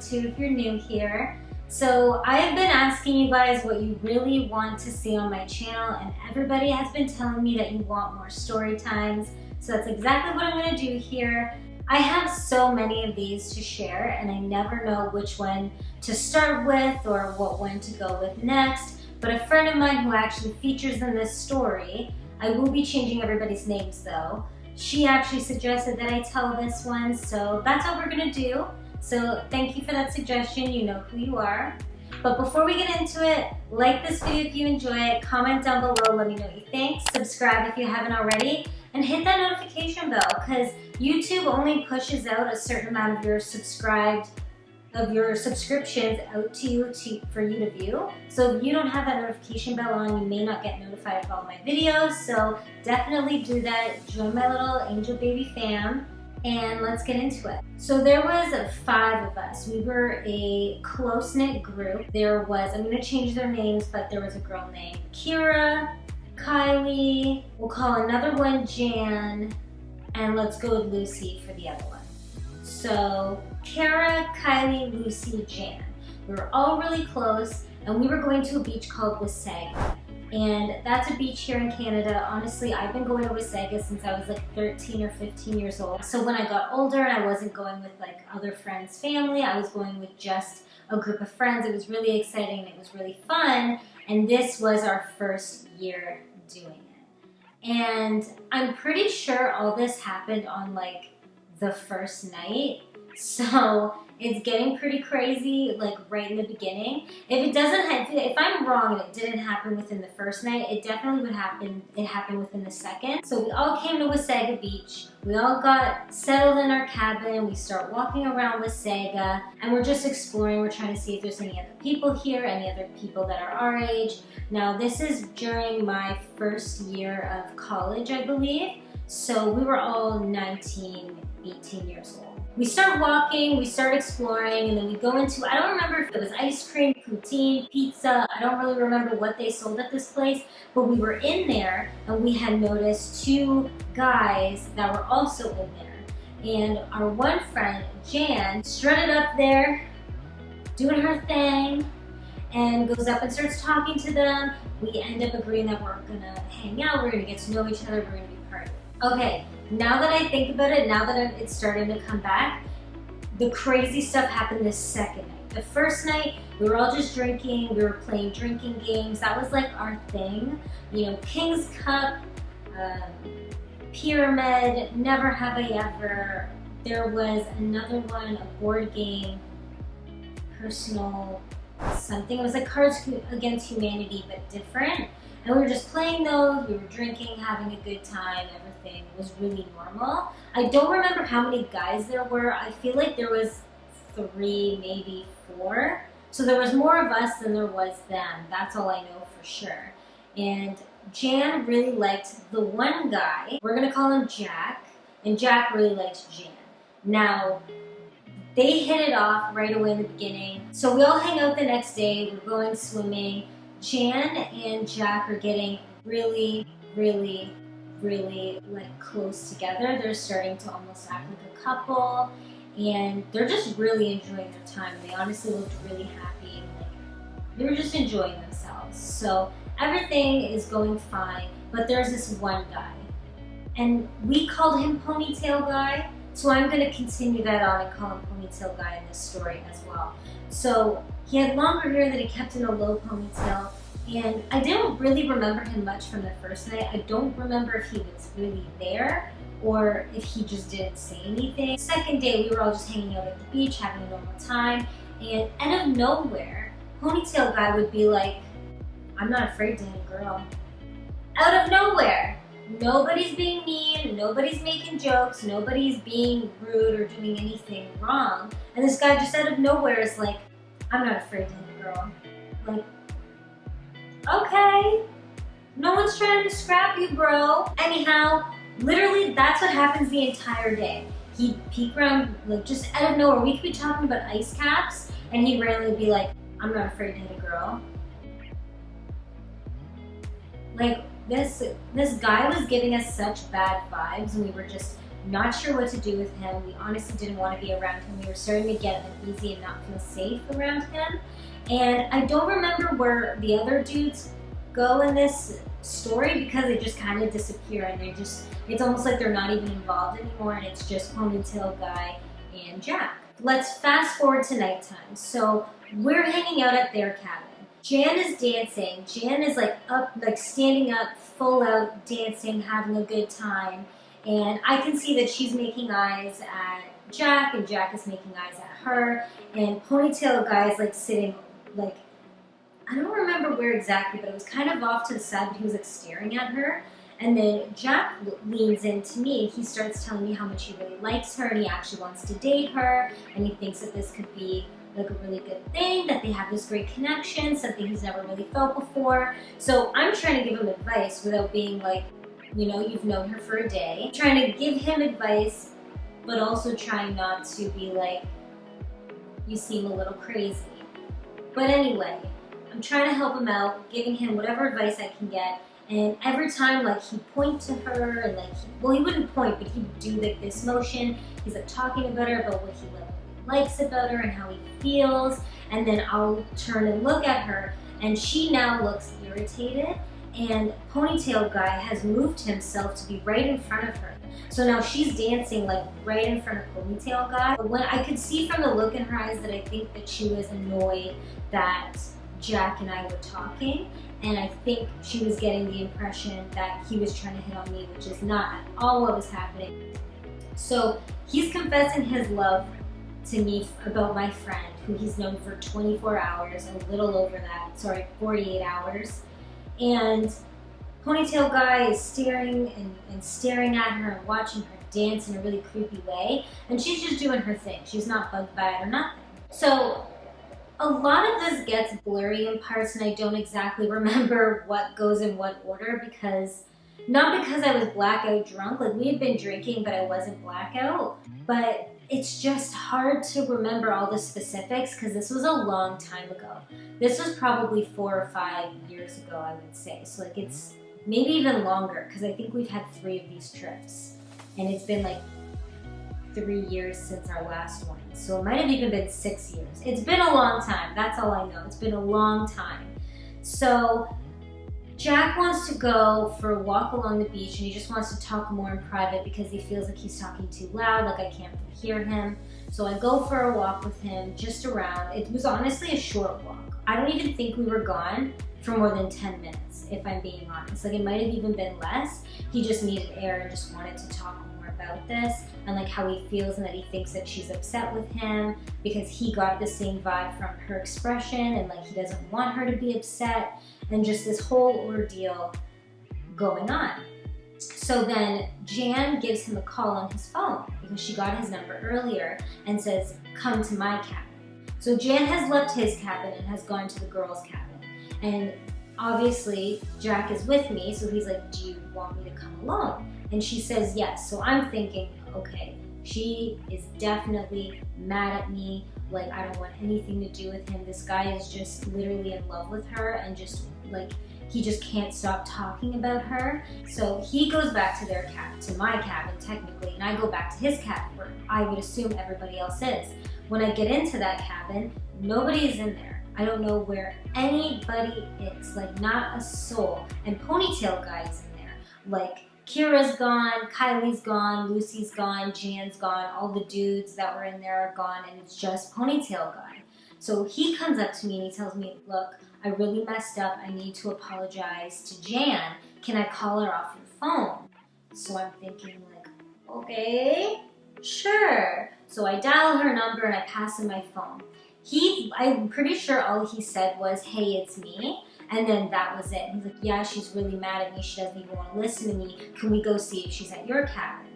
too if you're new here. So I have been asking you guys what you really want to see on my channel, and everybody has been telling me that you want more story times. So that's exactly what I'm going to do here. I have so many of these to share, and I never know which one to start with or what one to go with next. But a friend of mine who actually features in this story, I will be changing everybody's names though, she actually suggested that I tell this one, so that's what we're going to do. So thank you for that suggestion, you know who you are. But before we get into it, like this video if you enjoy it, comment down below, let me know what you think, subscribe if you haven't already, and hit that notification bell because YouTube only pushes out a certain amount of your subscriptions out to you for you to view. So if you don't have that notification bell on, you may not get notified of all my videos. So definitely do that. Join my little angel baby fam. And let's get into it. So there was 5 of us. We were a close-knit group. There was, I'm gonna change their names, but there was a girl named Kira, Kylie, we'll call another one Jan, and let's go with Lucy for the other one. So Kara, Kylie, Lucy, Jan. We were all really close, and we were going to a beach called Wasaga. And that's a beach here in Canada. Honestly, I've been going to Wasaga since I was like 13 or 15 years old. So when I got older and I wasn't going with like other friends' family, I was going with just a group of friends. It was really exciting and it was really fun. And this was our first year doing it. And I'm pretty sure all this happened on like the first night. So it's getting pretty crazy, like right in the beginning. If I'm wrong and it didn't happen within the first night, it definitely would happen. It happened within the second. So we all came to Wasaga Beach. We all got settled in our cabin. We start walking around Wasaga, and we're just exploring. We're trying to see if there's any other people here, any other people that are our age. Now this is during my first year of college, I believe. So we were all 19, 18 years old. We start walking, we start exploring, and then we go into, I don't remember if it was ice cream, poutine, pizza, I don't really remember what they sold at this place, but we were in there and we had noticed 2 guys that were also in there. And our one friend, Jan, strutted up there, doing her thing, and goes up and starts talking to them. We end up agreeing that we're gonna hang out, we're gonna get to know each other, we're gonna be partying. Okay, now that I think about it, now that it's starting to come back, the crazy stuff happened this second night. The first night, we were all just drinking, we were playing drinking games. That was like our thing. You know, King's Cup, Pyramid, Never Have I Ever. There was another one, a board game, personal something. It was like Cards Against Humanity, but different. And we were just playing those, we were drinking, having a good time, everything was really normal. I don't remember how many guys there were. I feel like there was 3, maybe 4. So there was more of us than there was them. That's all I know for sure. And Jan really liked the one guy. We're gonna call him Jack. And Jack really liked Jan. Now, they hit it off right away in the beginning. So we all hang out the next day, we're going swimming. Jan and Jack are getting really, really, really like close together. They're starting to almost act like a couple, and they're just really enjoying their time. They honestly looked really happy, and like they were just enjoying themselves. So everything is going fine, but there's this one guy, and we called him Ponytail Guy. So I'm going to continue that on and call him Ponytail Guy in this story as well. So he had longer hair that he kept in a low ponytail, and I didn't really remember him much from the first night. I don't remember if he was really there or if he just didn't say anything. Second day, we were all just hanging out at the beach, having a normal time, and out of nowhere, Ponytail Guy would be like, "I'm not afraid to hit a girl." Out of nowhere. Nobody's being mean, nobody's making jokes, nobody's being rude or doing anything wrong. And this guy just out of nowhere is like, "I'm not afraid to hit a girl." Like, okay, no one's trying to scrap you, bro. Anyhow, literally that's what happens the entire day. He'd peek around, like just out of nowhere. We could be talking about ice caps and he'd randomly be like, "I'm not afraid to hit a girl." Like, this guy was giving us such bad vibes, and we were just not sure what to do with him. We honestly didn't want to be around him. We were starting to get uneasy and not feel safe around him. And I don't remember where the other dudes go in this story because they just kind of disappear and it's almost like they're not even involved anymore, and it's just Ponytail Guy and Jack. Let's fast forward to nighttime. So we're hanging out at their cabin. Jan is dancing. Jan is like up, like standing up, full out dancing, having a good time. And I can see that she's making eyes at Jack, and Jack is making eyes at her. And Ponytail Guy is like sitting, like, I don't remember where exactly, but it was kind of off to the side, but he was like staring at her. And then Jack leans into me and he starts telling me how much he really likes her and he actually wants to date her, and he thinks that this could be like a really good thing, that they have this great connection, something he's never really felt before. So I'm trying to give him advice without being like, you know, you've known her for a day. I'm trying to give him advice, but also trying not to be like, you seem a little crazy. But anyway, I'm trying to help him out, giving him whatever advice I can get. And every time, like, he'd point to her and like, well, he wouldn't point, but he'd do like this motion. He's like talking about her, about what he likes about her and how he feels. And then I'll turn and look at her and she now looks irritated, and Ponytail Guy has moved himself to be right in front of her. So now she's dancing like right in front of Ponytail Guy. But when I could see from the look in her eyes that I think that she was annoyed that Jack and I were talking, and I think she was getting the impression that he was trying to hit on me, which is not at all what was happening. So he's confessing his love to me about my friend, who he's known for 24 hours, a little over that, sorry, 48 hours. And Ponytail Guy is staring and staring at her and watching her dance in a really creepy way, and she's just doing her thing. She's not bugged by it or nothing. So a lot of this gets blurry in parts, and I don't exactly remember what goes in what order, because not because I was blackout drunk, like we had been drinking but I wasn't blackout, but it's just hard to remember all the specifics because this was a long time ago. This was probably 4 or 5 years ago, I would say. So like it's maybe even longer, because I think we've had 3 of these trips and it's been like 3 years since our last one. So it might have even been 6 years. It's been a long time, that's all I know. It's been a long time. So Jack wants to go for a walk along the beach and he just wants to talk more in private because he feels like he's talking too loud, like I can't hear him. So I go for a walk with him just around. It was honestly a short walk. I don't even think we were gone for more than 10 minutes, if I'm being honest. Like it might have even been less. He just needed air and just wanted to talk more about this and like how he feels and that he thinks that she's upset with him because he got the same vibe from her expression and like he doesn't want her to be upset, and just this whole ordeal going on. So then Jan gives him a call on his phone because she got his number earlier and says, come to my cabin. So Jan has left his cabin and has gone to the girls' cabin. And obviously Jack is with me, so he's like, do you want me to come alone? And she says yes. So I'm thinking, okay, she is definitely mad at me. Like I don't want anything to do with him. This guy is just literally in love with her and just like, he just can't stop talking about her. So he goes back to their cabin, to my cabin technically, and I go back to his cabin where I would assume everybody else is. When I get into that cabin, nobody is in there. I don't know where anybody is, like not a soul. And Ponytail Guy is in there. Like Kira's gone, Kylie's gone, Lucy's gone, Jan's gone, all the dudes that were in there are gone, and it's just Ponytail Guy. So he comes up to me and he tells me, look, I really messed up. I need to apologize to Jan. Can I call her off your phone? So I'm thinking like, okay, sure. So I dial her number and I pass him my phone. I'm pretty sure all he said was, hey, it's me. And then that was it. He's like, yeah, she's really mad at me. She doesn't even want to listen to me. Can we go see if she's at your cabin?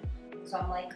So I'm like,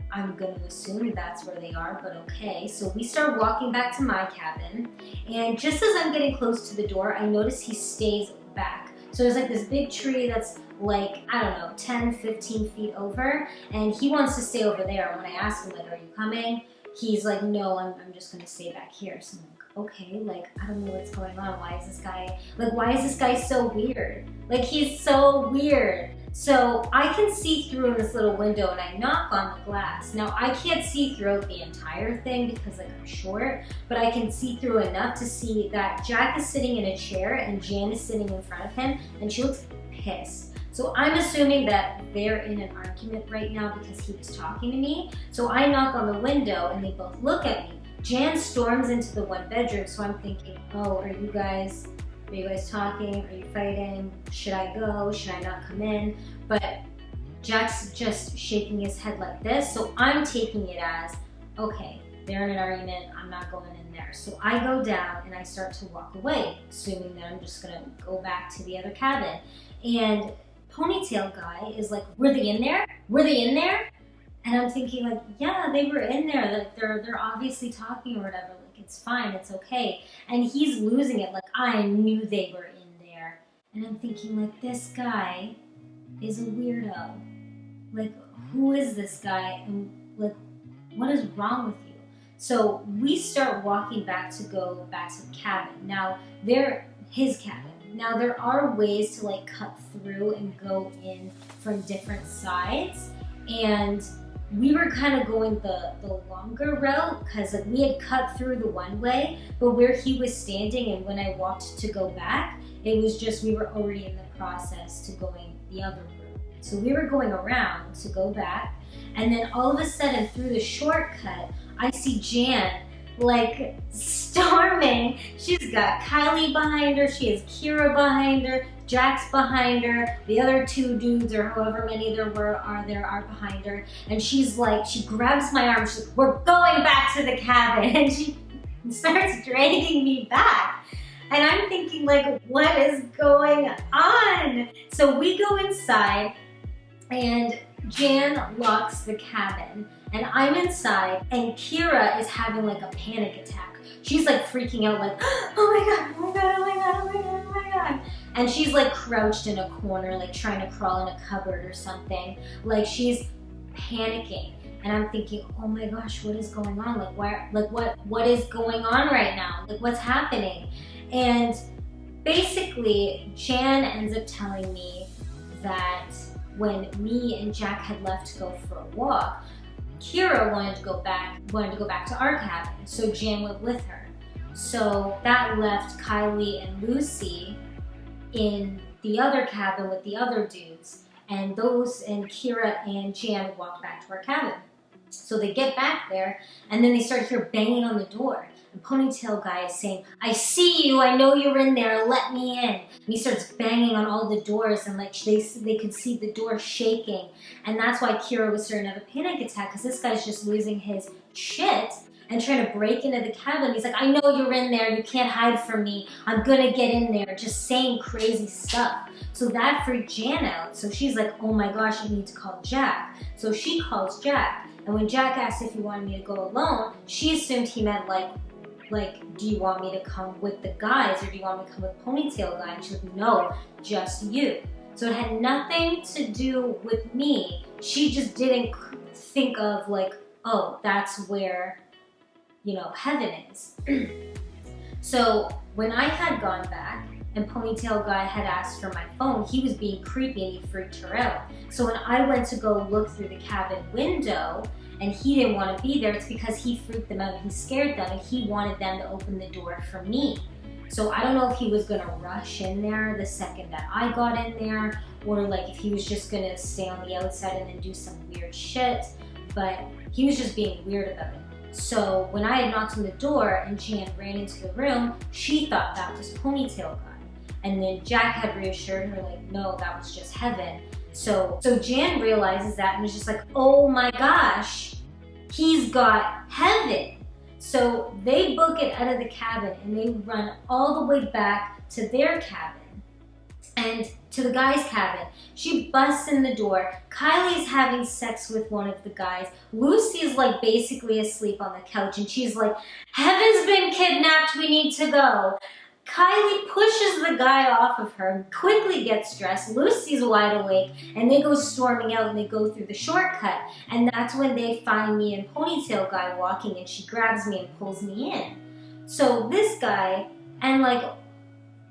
I'm going to assume that's where they are, but okay. So we start walking back to my cabin. And just as I'm getting close to the door, I notice he stays back. So there's like this big tree that's like, I don't know, 10, 15 feet over. And he wants to stay over there. When I ask him, like, are you coming? He's like, no, I'm just going to stay back here. So I'm like, okay, like, I don't know what's going on. Why is this guy so weird? Like, he's so weird. So I can see through in this little window and I knock on the glass. Now I can't see throughout the entire thing because like I'm short, but I can see through enough to see that Jack is sitting in a chair and Jan is sitting in front of him and she looks pissed. So I'm assuming that they're in an argument right now because he was talking to me. So I knock on the window and they both look at me. Jan storms into the one bedroom, so I'm thinking, oh, are you guys talking? Are you fighting? Should I go? Should I not come in? But Jack's just shaking his head like this, so I'm taking it as, okay, they're in an argument, I'm not going in there. So I go down and I start to walk away, assuming that I'm just gonna go back to the other cabin. And Ponytail guy is like, were they in there? Were they in there? And I'm thinking like, yeah, they were in there. Like they're obviously talking or whatever. Like it's fine, it's okay. And he's losing it. Like I knew they were in there. And I'm thinking like, this guy is a weirdo. Like who is this guy? And like, what is wrong with you? So we start walking back to go back to the cabin. Now they're his cabin. Now there are ways to like cut through and go in from different sides. And we were kind of going the longer route because like, we had cut through the one way, but where he was standing and when I walked to go back, it was just we were already in the process to going the other route. So we were going around to go back, and then all of a sudden through the shortcut, I see Jan like storming. She's got Kylie behind her, she has Kira behind her, Jack's behind her, the other two dudes or however many there are behind her, and she's like, she grabs my arm, she's like, we're going back to the cabin, and she starts dragging me back. And I'm thinking like, what is going on? So we go inside and Jan locks the cabin and I'm inside and Kira is having like a panic attack. She's like freaking out like, oh my God, oh my God, oh my God, oh my God, oh my God. And she's like crouched in a corner, like trying to crawl in a cupboard or something. Like she's panicking. And I'm thinking, oh my gosh, what is going on? Like where, like what is going on right now? Like what's happening? And basically Jan ends up telling me that when me and Jack had left to go for a walk, Kira wanted to go back to our cabin, so Jan went with her. So that left Kylie and Lucy in the other cabin with the other dudes, and Kira and Jan walked back to our cabin. So they get back there, and then they start hear banging on the door. The Ponytail guy is saying, I see you, I know you're in there, let me in. And he starts banging on all the doors, and like they could see the door shaking. And that's why Kira was starting to have a panic attack, because this guy's just losing his shit and trying to break into the cabin. He's like, I know you're in there, you can't hide from me, I'm gonna get in there, just saying crazy stuff. So that freaked Jan out. So she's like, oh my gosh, I need to call Jack. So she calls Jack. And when Jack asked if he wanted me to go alone, she assumed he meant like, do you want me to come with the guys or do you want me to come with Ponytail guy? And she's like, no, just you. So it had nothing to do with me. She just didn't think of like, oh, that's where, you know, heaven is. So when I had gone back and Ponytail guy had asked for my phone, he was being creepy and he freaked her out. So when I went to go look through the cabin window and he didn't want to be there, it's because he freaked them out and he scared them and he wanted them to open the door for me. So I don't know if he was gonna rush in there the second that I got in there, or like if he was just gonna stay on the outside and then do some weird shit, but he was just being weird about it. So when I had knocked on the door and Jan ran into the room, she thought that was Ponytail guy. And then Jack had reassured her like, no, that was just heaven. So Jan realizes that and is just like, oh my gosh, he's got heaven. So they book it out of the cabin and they run all the way back to their cabin and to the guy's cabin. She busts in the door. Kylie's having sex with one of the guys. Lucy's like basically asleep on the couch and she's like, heaven's been kidnapped, we need to go. Kylie pushes the guy off of her, quickly gets dressed, Lucy's wide awake, and they go storming out and they go through the shortcut. And that's when they find me and Ponytail guy walking and she grabs me and pulls me in. So this guy, and like,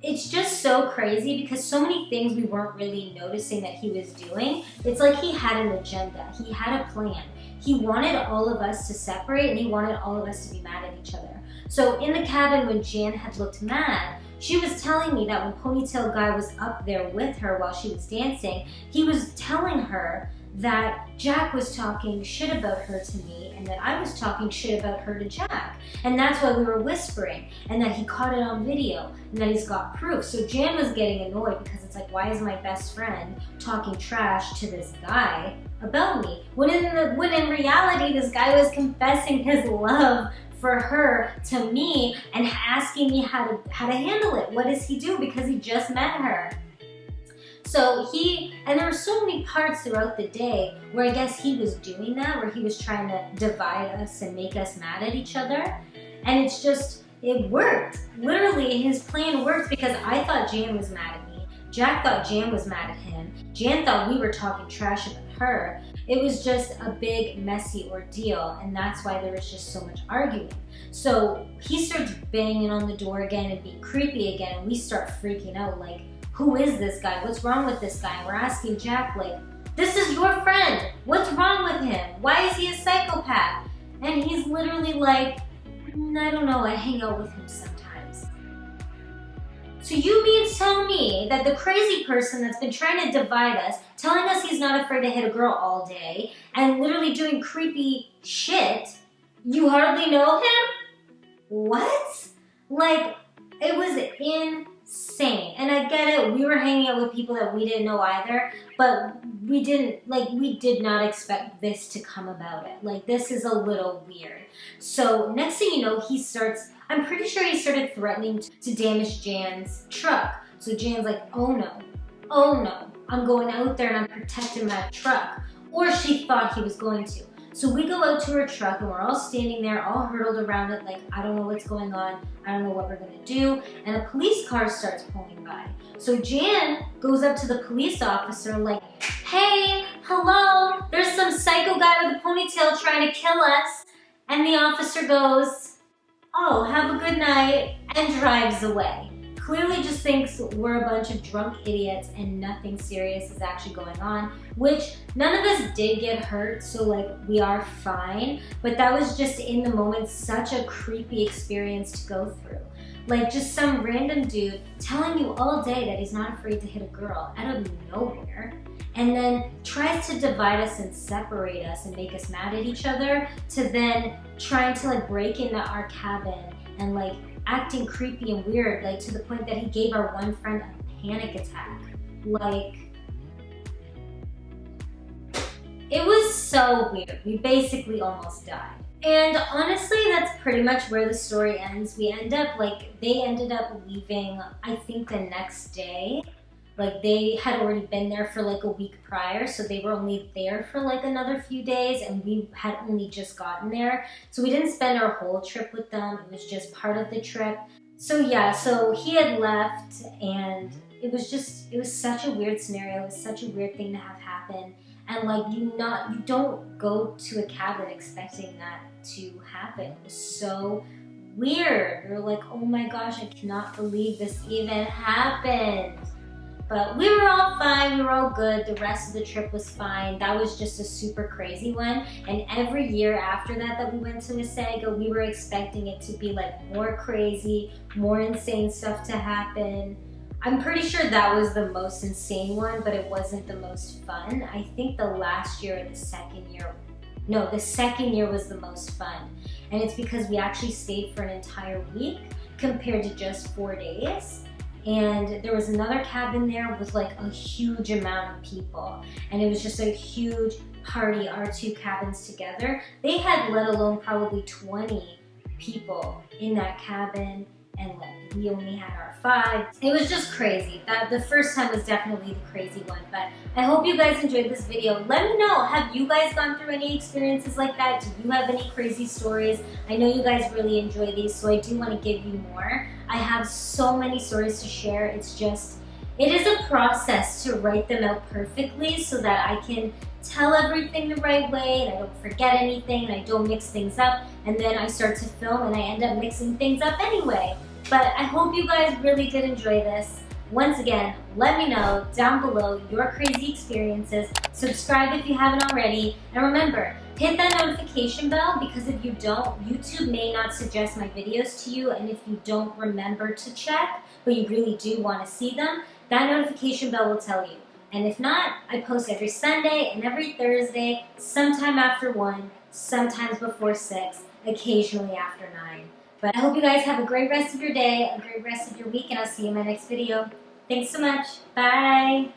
it's just so crazy because so many things we weren't really noticing that he was doing. It's like he had an agenda. He had a plan. He wanted all of us to separate, and he wanted all of us to be mad at each other. So in the cabin when Jan had looked mad, she was telling me that when Ponytail Guy was up there with her while she was dancing, he was telling her that Jack was talking shit about her to me and that I was talking shit about her to Jack. And that's why we were whispering, and that he caught it on video and that he's got proof. So Jan was getting annoyed because it's like, why is my best friend talking trash to this guy about me? When in reality, this guy was confessing his love for her to me and asking me how to handle it. What does he do? Because he just met her. So and there were so many parts throughout the day where I guess he was doing that, where he was trying to divide us and make us mad at each other. And it's just, it worked. Literally, his plan worked because I thought Jan was mad at me. Jack thought Jan was mad at him. Jan thought we were talking trash about her. It was just a big, messy ordeal, and that's why there was just so much arguing. So he starts banging on the door again and being creepy again, and we start freaking out, like, who is this guy? What's wrong with this guy? And we're asking Jack, like, this is your friend. What's wrong with him? Why is he a psychopath? And he's literally like, I don't know, I hang out with him sometimes. So you mean to tell me that the crazy person that's been trying to divide us, telling us he's not afraid to hit a girl all day, and literally doing creepy shit, you hardly know him? What? Like, it was insane. And I get it, we were hanging out with people that we didn't know either, but we did not expect this to come about it. Like, this is a little weird. So next thing you know, I'm pretty sure he started threatening to damage Jan's truck. So Jan's like, oh no, I'm going out there and I'm protecting my truck. Or she thought he was going to. So we go out to her truck and we're all standing there, all hurdled around it, like, I don't know what's going on, I don't know what we're gonna do, and a police car starts pulling by. So Jan goes up to the police officer like, hey, hello, there's some psycho guy with a ponytail trying to kill us. And the officer goes, oh, have a good night, and drives away. Clearly just thinks we're a bunch of drunk idiots and nothing serious is actually going on, which none of us did get hurt, so like we are fine, but that was just in the moment such a creepy experience to go through. Like just some random dude telling you all day that he's not afraid to hit a girl out of nowhere, and then tries to divide us and separate us and make us mad at each other, to then trying to like break into our cabin and like acting creepy and weird, like to the point that he gave our one friend a panic attack. Like, it was so weird. We basically almost died. And honestly, that's pretty much where the story ends. They ended up leaving, I think the next day. Like they had already been there for like a week prior, so they were only there for like another few days, and we had only just gotten there. So we didn't spend our whole trip with them, it was just part of the trip. So yeah, so he had left, and it was such a weird scenario, it was such a weird thing to have happen. And like you don't go to a cabin expecting that to happen. It was so weird. We were like, oh my gosh, I cannot believe this even happened. But we were all fine, we were all good, the rest of the trip was fine. That was just a super crazy one. And every year after that we went to Wasaga, we were expecting it to be like more crazy, more insane stuff to happen. I'm pretty sure that was the most insane one, but it wasn't the most fun. I think the second year was the most fun. And it's because we actually stayed for an entire week compared to just 4 days. And there was another cabin there with like a huge amount of people. And it was just a huge party, our two cabins together. They had let alone probably 20 people in that cabin, and like we only had our 5. It was just crazy. The first time was definitely the crazy one, but I hope you guys enjoyed this video. Let me know, have you guys gone through any experiences like that? Do you have any crazy stories? I know you guys really enjoy these, so I do want to give you more. I have so many stories to share. It is a process to write them out perfectly so that I can tell everything the right way and I don't forget anything and I don't mix things up, and then I start to film and I end up mixing things up anyway. But I hope you guys really did enjoy this. Once again, let me know down below your crazy experiences. Subscribe if you haven't already. And remember, hit that notification bell, because if you don't, YouTube may not suggest my videos to you. And if you don't remember to check, but you really do want to see them, that notification bell will tell you. And if not, I post every Sunday and every Thursday, sometime after 1, sometimes before 6, occasionally after 9. But I hope you guys have a great rest of your day, a great rest of your week, and I'll see you in my next video. Thanks so much. Bye.